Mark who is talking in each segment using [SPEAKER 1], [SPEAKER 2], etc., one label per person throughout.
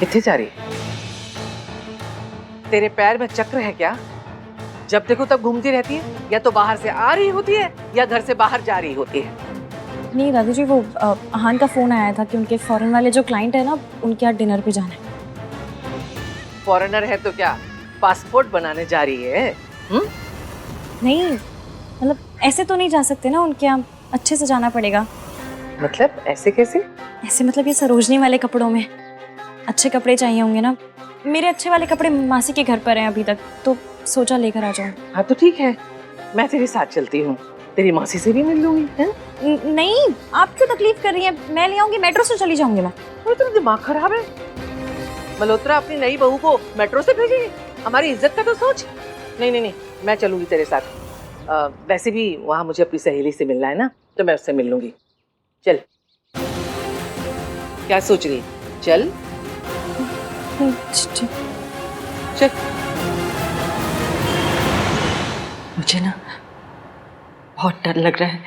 [SPEAKER 1] किथे जा रही? तेरे पैर में चक्र है क्या? जब देखो तब घूमती रहती है, या तो बाहर से आ रही होती है या घर से बाहर जा रही होती है।
[SPEAKER 2] नहीं दादी जी, वो अहान का फोन आया था कि उनके फॉरेन वाले जो क्लाइंट है ना, उनके यहाँ डिनर पे जाना है।
[SPEAKER 1] फॉरेनर है तो क्या पासपोर्ट बनाने जा रही है?
[SPEAKER 2] नहीं मतलब ऐसे तो नहीं जा सकते ना, उनके यहाँ अच्छे से जाना पड़ेगा।
[SPEAKER 1] मतलब ऐसे कैसे?
[SPEAKER 2] ऐसे मतलब ये सरोजनी वाले कपड़ों में। अच्छे कपड़े चाहिए होंगे ना, मेरे अच्छे वाले कपड़े मासी के घर पर हैं अभी तक, तो सोचा लेकर आ जाऊं।
[SPEAKER 1] हाँ तो ठीक है, मैं तेरे साथ चलती हूँ, तेरी मासी से भी मिल लूंगी।
[SPEAKER 2] नहीं, आप क्यों तकलीफ कर रही हैं? मैं ले आऊंगी, मेट्रो से चली जाऊंगी मैं।
[SPEAKER 1] तेरा दिमाग खराब है? मल्होत्रा अपनी नई बहू को मेट्रो से भेजेगी? हमारी इज्जत का तो सोच। नहीं नहीं नहीं, मैं चलूंगी तेरे साथ। वैसे भी वहां मुझे अपनी सहेली से मिलना है ना, तो मैं उससे मिल लूंगी। चल। क्या सोच रही? चल चल।
[SPEAKER 3] मुझे ना बहुत डर लग रहा है।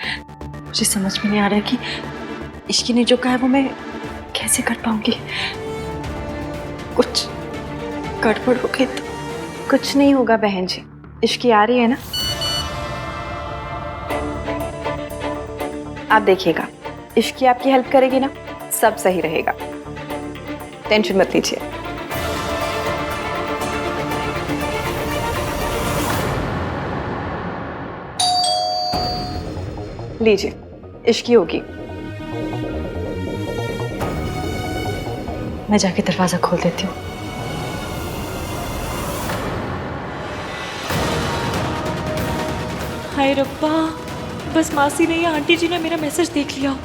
[SPEAKER 3] मुझे समझ में नहीं आ रहा है कि इश्की ने जो कहा है वो मैं कैसे कर पाऊंगी। कुछ गड़बड़ हो गई तो।
[SPEAKER 4] कुछ नहीं होगा बहन जी, इश्की आ रही है ना, आप देखिएगा, इश्की आपकी हेल्प करेगी ना, सब सही रहेगा, टेंशन मत लीजिए। लीजिए, इश्की होगी।
[SPEAKER 3] मैं जाके दरवाजा खोल देती हूँ।
[SPEAKER 2] हाय रब्बा, बस मासी ने या आंटी जी ने मेरा मैसेज देख लिया।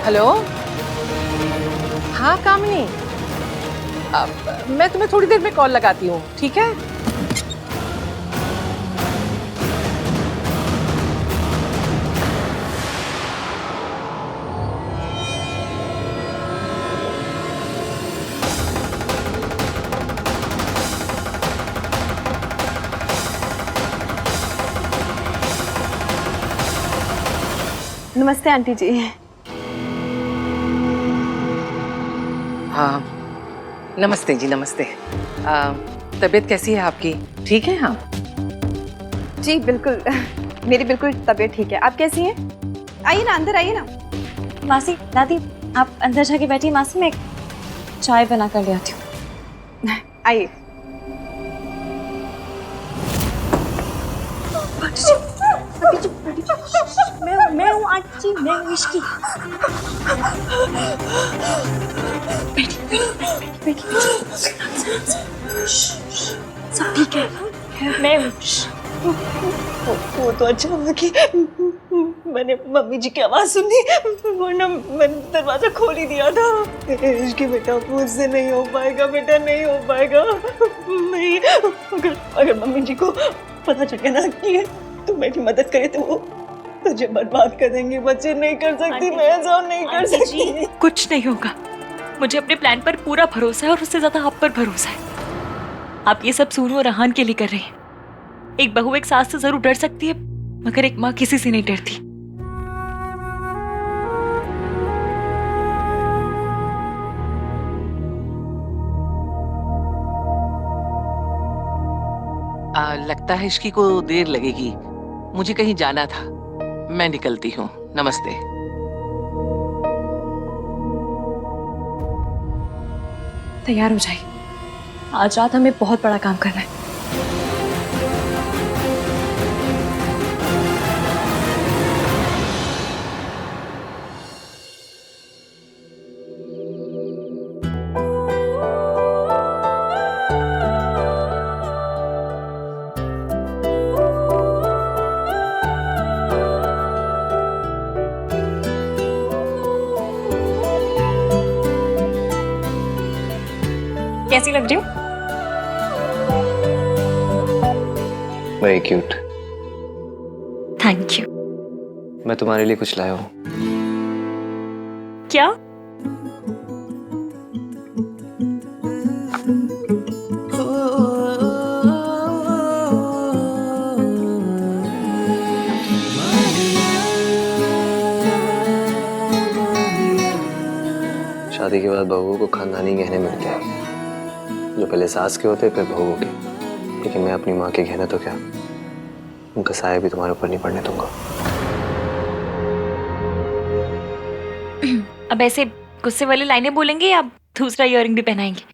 [SPEAKER 1] हेलो। हाँ कामिनी, मैं तुम्हें थोड़ी देर में कॉल लगाती हूँ, ठीक है?
[SPEAKER 4] नमस्ते आंटी जी।
[SPEAKER 1] हाँ नमस्ते जी, नमस्ते। तबीयत कैसी है आपकी? ठीक है? हाँ
[SPEAKER 4] जी बिल्कुल, मेरी बिल्कुल तबीयत ठीक है। आप कैसी हैं? आइए ना, अंदर आइए ना।
[SPEAKER 2] मासी, दादी, आप अंदर जाके बैठिए, मासी मैं चाय बना कर ले आती हूँ।
[SPEAKER 4] आइए।
[SPEAKER 2] मैं हूँ आंटी जी, मैं हूँ इश्की। बैठी। सब ठीक है, मैं हूँ।
[SPEAKER 3] वो तो अच्छा हुआ कि मैंने मम्मी जी की आवाज सुनी, वरना मैंने दरवाजा खोल ही दिया था। इश्की बेटा, मुझसे नहीं हो पाएगा बेटा, नहीं हो पाएगा। नहीं, अगर मम्मी जी को पता चल गया ना कि तू मेरी मदद करे तो वो तुझे बर्बाद कर देंगे। बच्चे नहीं कर सकती, मैं ऐसा नहीं कर सकती।
[SPEAKER 2] कुछ नहीं होगा, मुझे अपने प्लान पर पूरा भरोसा है और उससे ज्यादा आप पर भरोसा है। आप ये सब सूनू और रहान के लिए कर रहे हैं। एक बहू एक सास से जरूर डर सकती है, मगर एक माँ किसी से नहीं डरती।
[SPEAKER 1] लगता है इसकी को देर लगेगी, मुझे कहीं जाना था, मैं निकलती हूँ। नमस्ते।
[SPEAKER 2] तैयार हो जाइए, आज रात हमें बहुत बड़ा काम करना है। कैसी लग रही हूँ?
[SPEAKER 5] Very cute.
[SPEAKER 2] Thank you.
[SPEAKER 5] मैं तुम्हारे लिए कुछ लाया हूँ।
[SPEAKER 2] क्या?
[SPEAKER 5] शादी के बाद बहू को खानदानी गहने मिलते हैं, जो पहले सास के होते फिर बहू के। लेकिन मैं अपनी माँ के गहने तो क्या, उनका साया भी तुम्हारे ऊपर नहीं पड़ने दूंगा।
[SPEAKER 2] अब ऐसे गुस्से वाली लाइनें बोलेंगे या दूसरा इयररिंग भी पहनाएंगे?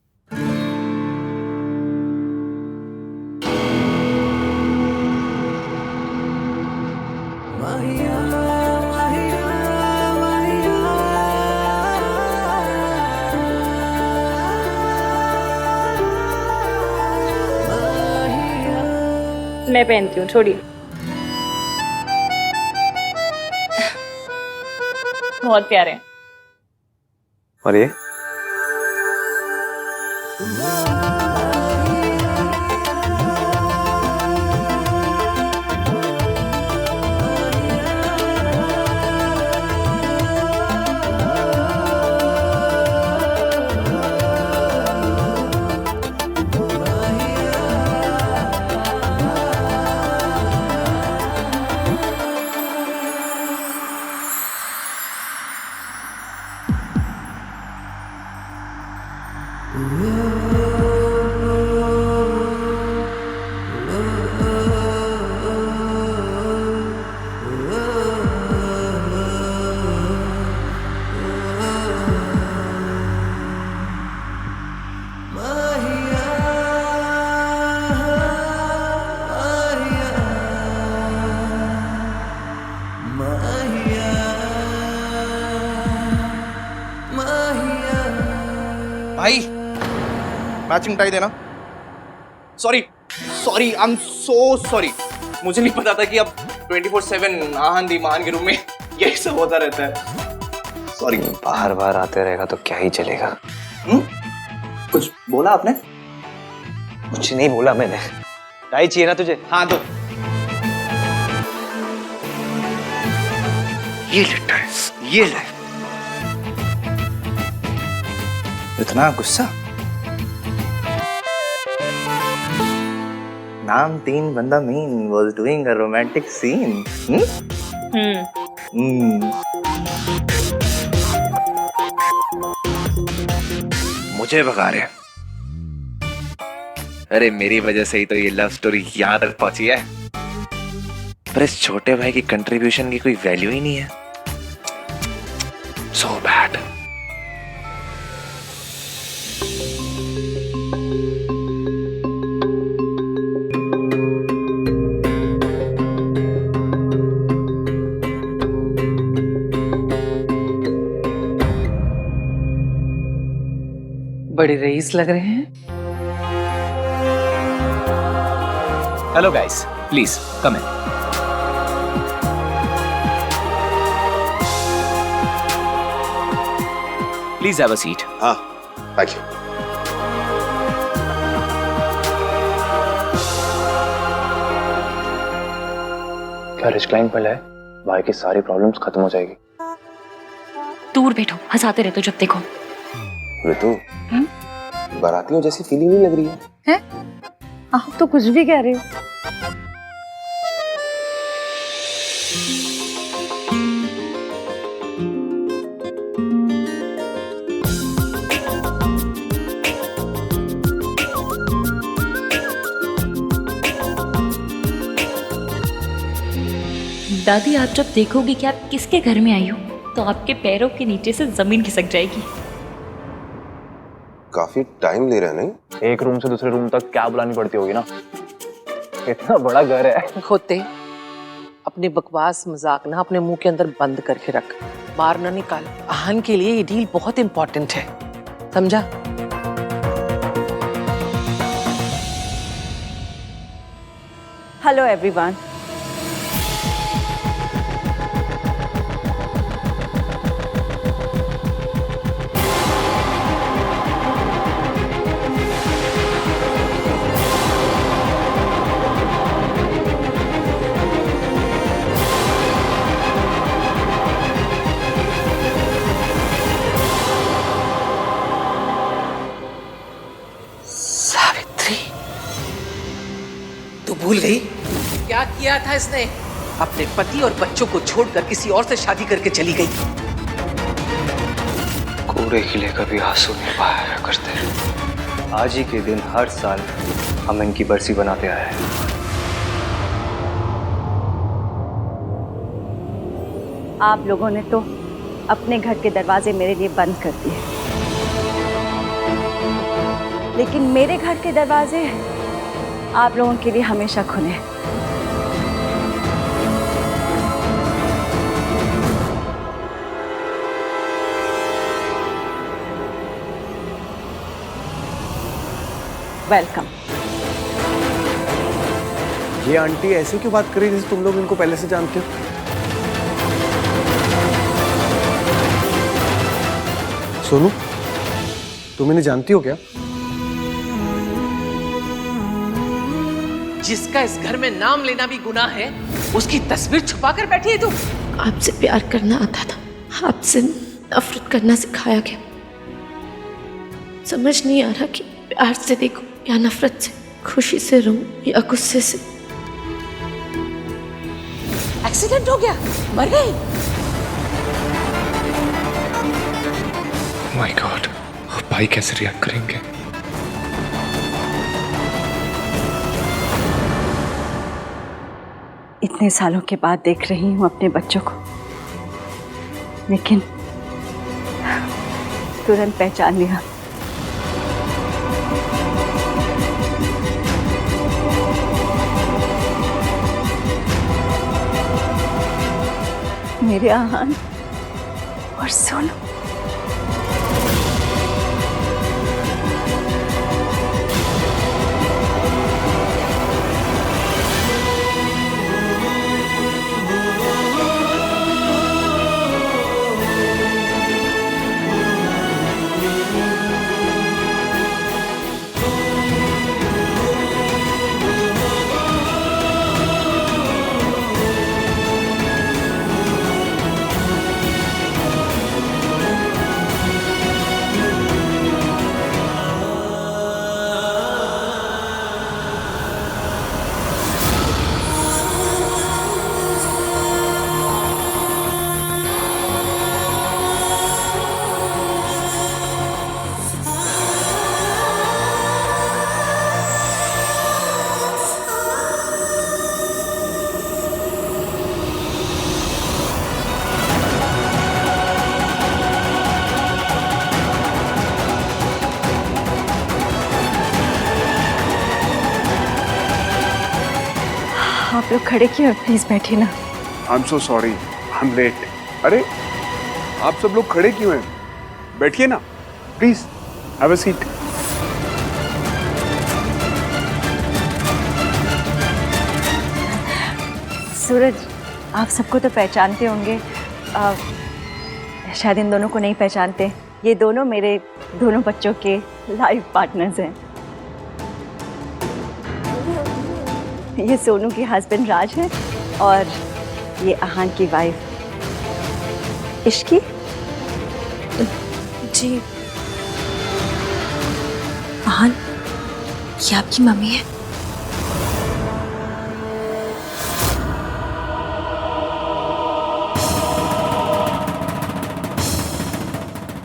[SPEAKER 2] मैं पहनती हूँ, छोड़िए। बहुत प्यारे हैं।
[SPEAKER 5] और ये
[SPEAKER 6] भाई मैचिंग टाई देना। Sorry sorry, I am so sorry. मुझे नहीं पता था कि अब 24/7 आहन दीमान के रूम में यही सब होता रहता है। सॉरी।
[SPEAKER 5] बार बार आते रहेगा तो क्या ही चलेगा।
[SPEAKER 6] कुछ बोला आपने?
[SPEAKER 5] कुछ नहीं बोला मैंने। टाई चाहिए ना तुझे?
[SPEAKER 6] हाँ दो। ये ले टाई, ये ले। इतना गुस्सा? नाम 3 बंदा mean was doing a romantic scene. मुझे भगा रहे। अरे मेरी वजह से ही तो ये लव स्टोरी यहाँ तक पहुंची है, पर इस छोटे भाई की कंट्रीब्यूशन की कोई वैल्यू ही नहीं है। So bad.
[SPEAKER 1] बड़े रईस लग रहे हैं।
[SPEAKER 7] Hello guys, please come in. Please have a seat.
[SPEAKER 6] हाँ, thank you.
[SPEAKER 5] क्या रिस्क्लाइन पर है? भाई की सारी प्रॉब्लम्स खत्म हो जाएगी।
[SPEAKER 2] दूर बैठो, हंसाते रहते हो जब देखो।
[SPEAKER 5] ऋतु, बारातियों जैसी फीलिंग नहीं लग रही है?
[SPEAKER 4] आप तो कुछ भी कह रहे हो।
[SPEAKER 2] दादी, आप जब देखोगी कि आप किसके घर में आई हो तो आपके पैरों के नीचे से जमीन खिसक जाएगी।
[SPEAKER 8] काफी टाइम ले रहे हैं नहीं?
[SPEAKER 7] एक रूम से दूसरे रूम तक क्या बुलानी पड़ती होगी ना, इतना बड़ा घर है।
[SPEAKER 1] होते अपने बकवास मजाक ना अपने मुंह के अंदर बंद करके रख, बाहर ना निकाल। आहन के लिए ये डील बहुत इंपॉर्टेंट है, समझा?
[SPEAKER 4] Hello everyone.
[SPEAKER 1] तू भूल गई क्या किया था इसने? अपने पति और बच्चों को छोड़कर किसी और से शादी करके चली गई।
[SPEAKER 5] पूरे किले कभी आंसू नहीं बहाया करते। आज ही के दिन हर साल हम इनकी बरसी बनाते आए हैं।
[SPEAKER 9] आप लोगों ने तो अपने घर के दरवाजे मेरे लिए बंद कर दिए, लेकिन मेरे घर के दरवाजे आप लोगों के लिए हमेशा खुले हैं। वेलकम।
[SPEAKER 10] ये आंटी ऐसे क्यों बात कर रही है जैसे तुम लोग इनको पहले से जानते हो? सोनू, तुम इन्हें जानती हो क्या?
[SPEAKER 1] जिसका इस घर में नाम लेना भी गुनाह है, उसकी तस्वीर छुपा कर बैठी है तू।
[SPEAKER 11] आपसे प्यार करना आता था, आपसे नफरत करना सिखाया गया। समझ नहीं आ रहा कि प्यार से देखूं या नफरत से, खुशी से रहूं या गुस्से से।
[SPEAKER 1] एक्सीडेंट हो गया, मर गई।
[SPEAKER 8] माय गॉड, अब भाई कैसे रिएक्ट करेंगे?
[SPEAKER 9] इतने सालों के बाद देख रही हूँ अपने बच्चों को, लेकिन तुरंत पहचान लिया। मेरे आहान और सोनू। आप लोग खड़े क्यों हैं? प्लीज बैठिए ना।
[SPEAKER 10] I am so sorry, I am late. अरे आप सब लोग खड़े क्यों हैं? बैठिए ना please, have a seat.
[SPEAKER 9] Suraj, आप सबको तो पहचानते होंगे, शायद इन दोनों को नहीं पहचानते। ये दोनों मेरे दोनों बच्चों के लाइफ पार्टनर्स हैं। ये सोनू के हस्बैंड राज हैं और ये आहान की वाइफ इश्की।
[SPEAKER 11] जी, आहान, ये आपकी मम्मी है?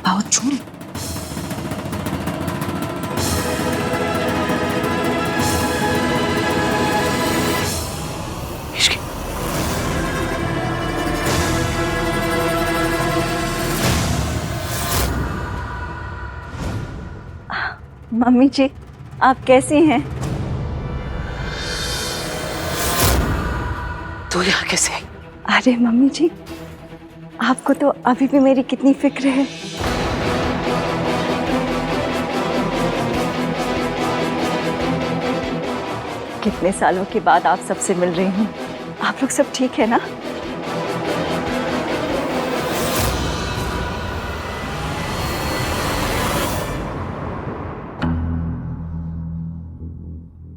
[SPEAKER 11] बहुत झूठ।
[SPEAKER 9] मम्मी जी, आप कैसी हैं?
[SPEAKER 1] तू यहाँ कैसे आई?
[SPEAKER 9] अरे मम्मी जी, आपको तो अभी भी मेरी कितनी फिक्र है। कितने सालों के बाद आप सबसे मिल रही हूँ। आप लोग सब ठीक है ना?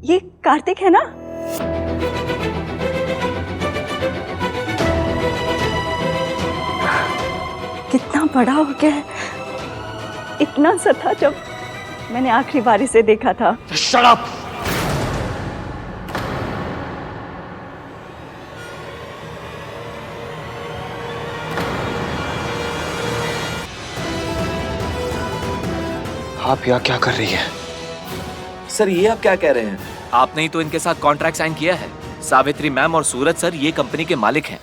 [SPEAKER 9] ये कार्तिक है ना? कितना बड़ा हो गया है। इतना सा था जब मैंने आखिरी बार इसे देखा था।
[SPEAKER 10] Shut up.
[SPEAKER 5] आप यहाँ क्या कर रही है?
[SPEAKER 12] सर ये आप क्या कह रहे हैं?
[SPEAKER 13] आपने ही तो इनके साथ कॉन्ट्रैक्ट साइन किया है। सावित्री मैम और सूरज सर ये कंपनी के मालिक हैं।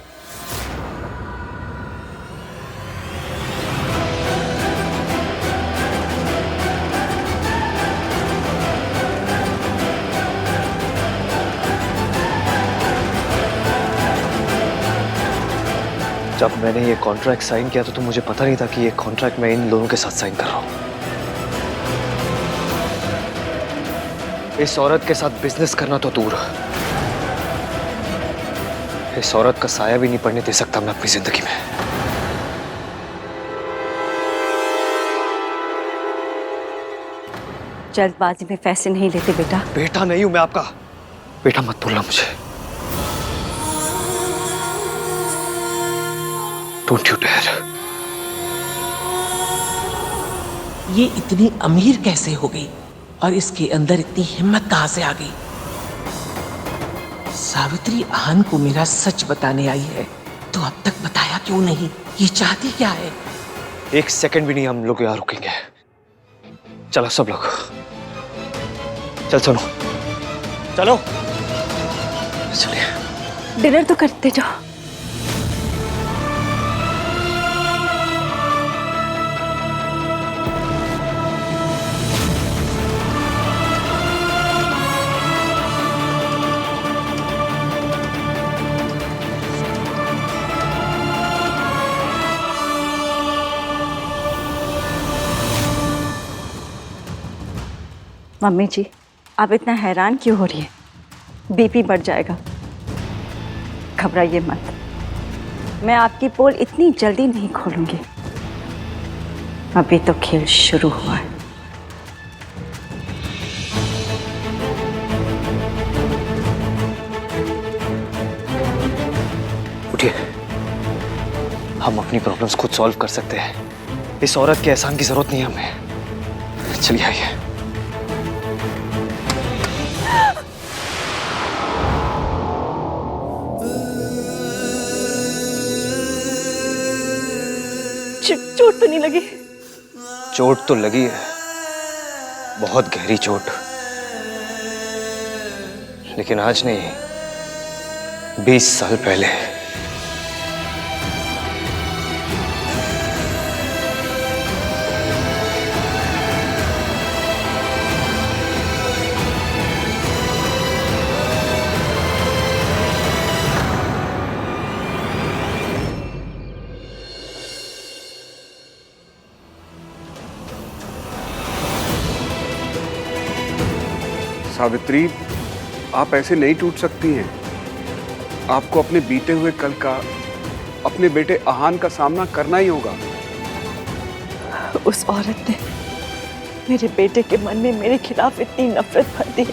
[SPEAKER 5] जब मैंने ये कॉन्ट्रैक्ट साइन किया तो मुझे पता नहीं था कि ये कॉन्ट्रैक्ट मैं इन लोगों के साथ साइन कर रहा हूं। इस औरत के साथ बिजनेस करना तो दूर, इस औरत का साया भी नहीं पड़ने दे सकता मैं अपनी जिंदगी में।
[SPEAKER 9] जल्दबाजी में फैसले नहीं लेते बेटा।
[SPEAKER 5] बेटा नहीं हूं मैं आपका। बेटा मत बोलना मुझे। Don't you dare.
[SPEAKER 14] ये इतनी अमीर कैसे हो गई और इसके अंदर इतनी हिम्मत कहां से आ गई? सावित्री आहन को मेरा सच बताने आई है तो अब तक बताया क्यों नहीं? ये चाहती क्या है?
[SPEAKER 5] एक सेकंड भी नहीं हम लोग यहाँ रुकेंगे। चलो सब लोग, चल सुनो, चलो चलिए।
[SPEAKER 9] डिनर तो करते जाओ। मम्मी जी, आप इतना हैरान क्यों हो रही है? बीपी बढ़ जाएगा। घबराइए मत, मैं आपकी पोल इतनी जल्दी नहीं खोलूंगी। अभी तो खेल शुरू हुआ है।
[SPEAKER 5] उठिए, हम अपनी प्रॉब्लम्स खुद सॉल्व कर सकते हैं। इस औरत के एहसान की जरूरत नहीं है हमें। चलिए आइए।
[SPEAKER 9] चोट तो नहीं लगी?
[SPEAKER 5] चोट तो लगी है, बहुत गहरी चोट, लेकिन आज नहीं, 20 साल पहले।
[SPEAKER 10] सावित्री, आप ऐसे नहीं टूट सकती हैं। आपको अपने बीते हुए कल का, अपने बेटे आहान का सामना करना ही होगा।
[SPEAKER 9] उस औरत ने मेरे बेटे के मन में मेरे खिलाफ इतनी नफरत भर दी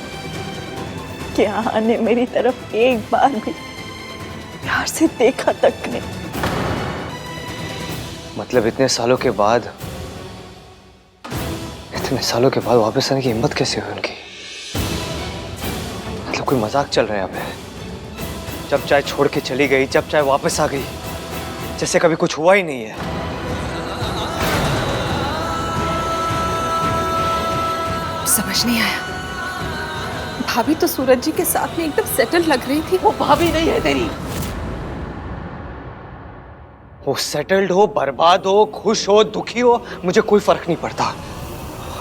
[SPEAKER 9] कि आहान ने मेरी तरफ एक बार भी प्यार से देखा तक नहीं।
[SPEAKER 5] मतलब इतने सालों के बाद वापस आने की हिम्मत कैसे हुई उनकी? मतलब कोई मजाक चल रहा है यहाँ पे? जब चाहे छोड़ के चली गई, जब चाहे वापस आ गई, जैसे कभी कुछ हुआ ही नहीं है।
[SPEAKER 4] समझ नहीं आया। भाभी तो सूरज जी के साथ में एकदम सेटल लग रही थी।
[SPEAKER 1] वो भाभी नहीं है तेरी।
[SPEAKER 5] वो सेटल्ड हो, बर्बाद हो, खुश हो, दुखी हो, मुझे कोई फर्क नहीं पड़ता।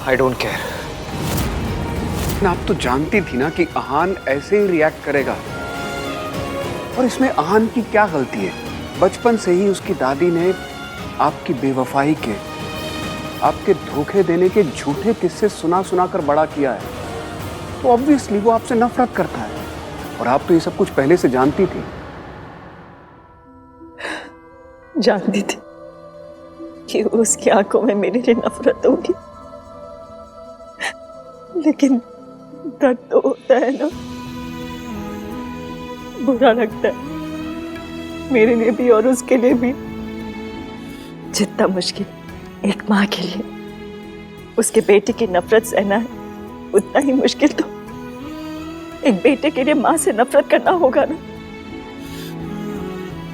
[SPEAKER 5] I don't care.
[SPEAKER 10] आप तो जानती थी ना कि आहान ऐसे ही रिएक्ट करेगा, और इसमें आहान की क्या गलती है? बचपन से ही उसकी दादी ने आपकी बेवफाई के, आपके धोखे देने के झूठे किस्से सुना सुना कर बड़ा किया है। तो ऑब्वियसली वो आपसे नफरत करता है, और आप तो ये सब कुछ पहले से जानती थी।
[SPEAKER 9] जानती थी कि उसकी आंखों में मेरे लिए नफरत होगी, लेकिन दर्द तो होता है ना, बुरा लगता है मेरे लिए भी और उसके लिए भी। जितना मुश्किल एक माँ के लिए उसके बेटे की नफरत सहना है, उतना ही मुश्किल तो एक बेटे के लिए माँ से नफरत करना होगा ना।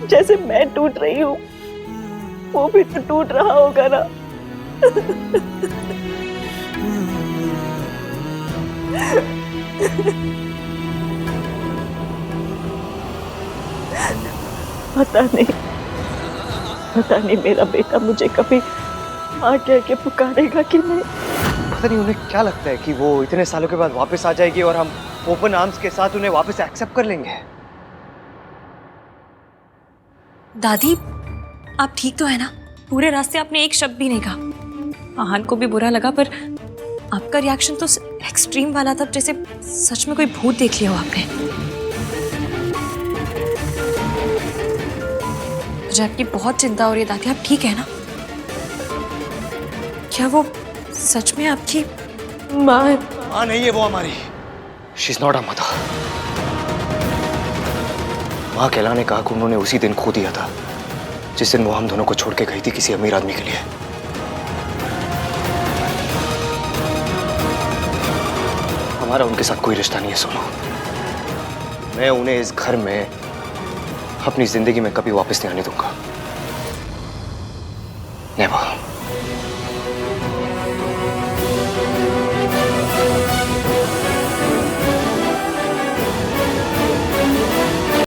[SPEAKER 9] जैसे मैं टूट रही हूँ, वो भी तो टूट रहा होगा ना। पता नहीं मेरा बेटा मुझे कभी माँ कह के पुकारेगा कि नहीं।
[SPEAKER 15] पता नहीं उन्हें क्या लगता है कि वो इतने सालों के बाद वापस आ जाएगी और हम ओपन आर्म्स के साथ उन्हें वापस एक्सेप्ट कर लेंगे।
[SPEAKER 2] दादी, आप ठीक तो है ना? पूरे रास्ते आपने एक शब्द भी नहीं कहा। आहान को भी बुरा लगा, पर आपका रिएक्शन तो एक्सट्रीम वाला था, जैसे सच में कोई भूत देख लिया हो आपने। मुझे आपकी बहुत चिंता हो रही है दादी, आप ठीक है ना? क्या वो सच में आपकी
[SPEAKER 9] माँ
[SPEAKER 15] नहीं है वो हमारी। She is not a mother. माँ कहलाने का हक उन्होंने उसी दिन खो दिया था जिस दिन वो हम दोनों को छोड़ के गई थी किसी अमीर आदमी के लिए। हमारा उनके साथ कोई रिश्ता नहीं है सोनू। मैं उन्हें इस घर में अपनी जिंदगी में कभी वापस नहीं आने दूंगा। नेवर।